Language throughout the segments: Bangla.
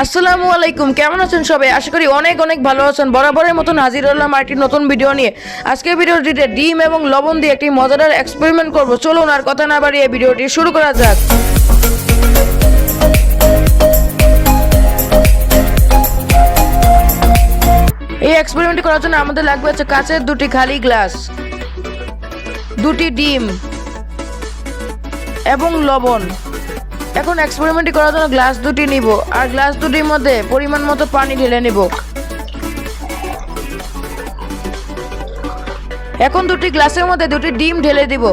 আসসালামু আলাইকুম, কেমন আছেন সবাই? আশা করি অনেক অনেক ভালো আছেন। বরাবরের মতন হাজির হলাম আরেকটি নতুন ভিডিও নিয়ে। আজকের ভিডিওটিতে ডিম এবং লবণ দিয়ে একটি মজাদার এক্সপেরিমেন্ট করব। চলুন আর কথা না বাড়িয়ে ভিডিওটি শুরু করা যাক। এই এক্সপেরিমেন্টটি করার জন্য আমাদের লাগবে হচ্ছে কাচের দুটি খালি গ্লাস, দুটি ডিম এবং লবণ। এখন এক্সপেরিমেন্টটি করার জন্য গ্লাস দুটি নিব আর গ্লাস দুটির মধ্যে পরিমাণ মতো পানি ঢেলে নিব। এখন দুটি গ্লাসের মধ্যে দুটি ডিম ঢেলে দিব।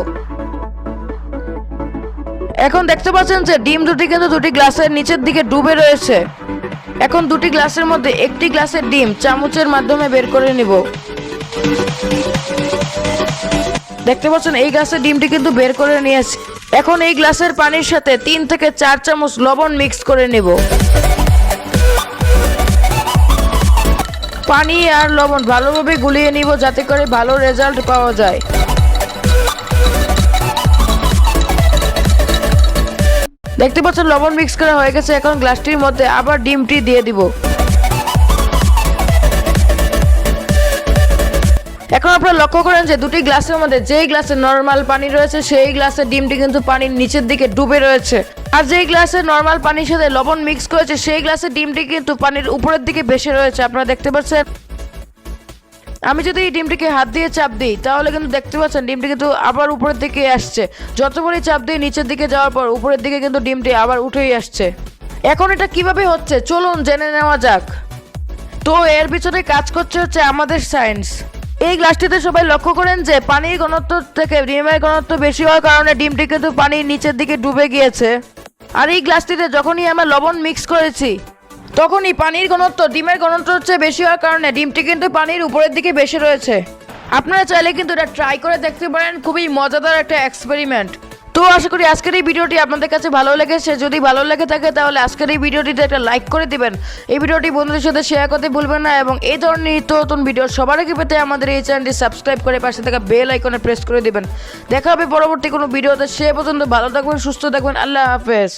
এখন দেখতে পাচ্ছেন যে ডিম দুটি কিন্তু দুটি গ্লাসের নিচের দিকে ডুবে রয়েছে। এখন দুটি গ্লাসের মধ্যে একটি গ্লাসের ডিম চামচের মাধ্যমে বের করে নিব। দেখতে পাচ্ছেন এই গ্লাসের ডিমটি কিন্তু বের করে নিয়েছি। এখন এই গ্লাসের পানির সাথে 3 থেকে 4 চামচ লবণ মিক্স করে নেব। পানি আর লবণ ভালোভাবে গুলিয়ে নিব যাতে করে ভালো রেজাল্ট পাওয়া যায়। দেখতে পাচ্ছেন লবণ মিক্স করা হয়ে গেছে। এখন গ্লাসটির মধ্যে আবার ডিমটি দিয়ে দিব। এখন আপনারা লক্ষ্য করেন যে দুটি গ্লাসের মধ্যে যেই গ্লাসে নরমাল পানি রয়েছে সেই গ্লাসের ডিমটি কিন্তু পানির নিচের দিকে ডুবে রয়েছে, আর যেই গ্লাসে নরমাল পানির সাথে লবণ মিক্স করেছে সেই গ্লাসের ডিমটি কিন্তু পানির উপরের দিকে ভেসে রয়েছে। আপনারা দেখতে পাচ্ছেন। আমি যদি এই ডিমটিকে হাত দিয়ে চাপ দিই তাহলে কিন্তু দেখতে পাচ্ছেন ডিমটি কিন্তু আবার উপরের দিকে আসছে। যতবারই চাপ দিয়ে নিচের দিকে যাওয়ার পর উপরের দিকে কিন্তু ডিমটি আবার উঠেই আসছে। এখন এটা কিভাবে হচ্ছে চলুন জেনে নেওয়া যাক। তো এর পিছনে কাজ করছে হচ্ছে আমাদের সায়েন্স। এই গ্লাসটিতে সবাই লক্ষ্য করেন যে পানির ঘনত্ব থেকে ডিমের ঘনত্ব বেশি হওয়ার কারণে ডিমটি কিন্তু পানির নিচের দিকে ডুবে গিয়েছে। আর এই গ্লাসটিতে যখনই আমরা লবণ মিক্স করেছি তখনই পানির ঘনত্ব ডিমের ঘনত্ব হচ্ছে বেশি হওয়ার কারণে ডিমটি কিন্তু পানির উপরের দিকে ভেসে রয়েছে। আপনারা চাইলে কিন্তু এটা ট্রাই করে দেখতে পারেন। খুবই মজাদার একটা এক্সপেরিমেন্ট। তো আশা করি আজকের এই ভিডিওটি আপনাদের কাছে ভালো লেগেছে। যদি ভালো লেগে থাকে তাহলে আজকের এই ভিডিওটিতে একটা লাইক করে দিবেন। এই ভিডিওটি বন্ধুদের সাথে শেয়ার করতে ভুলবেন না এবং এই ধরনের নিত্য নতুন ভিডিও সবার আগে পেতে আমাদের এই চ্যানেলটি সাবস্ক্রাইব করে পাশে থাকা বেল আইকনে প্রেস করে দিবেন। দেখা হবে পরবর্তী কোনো ভিডিওতে। সে পর্যন্ত ভালো থাকবেন, সুস্থ থাকবেন। আল্লাহ হাফেজ।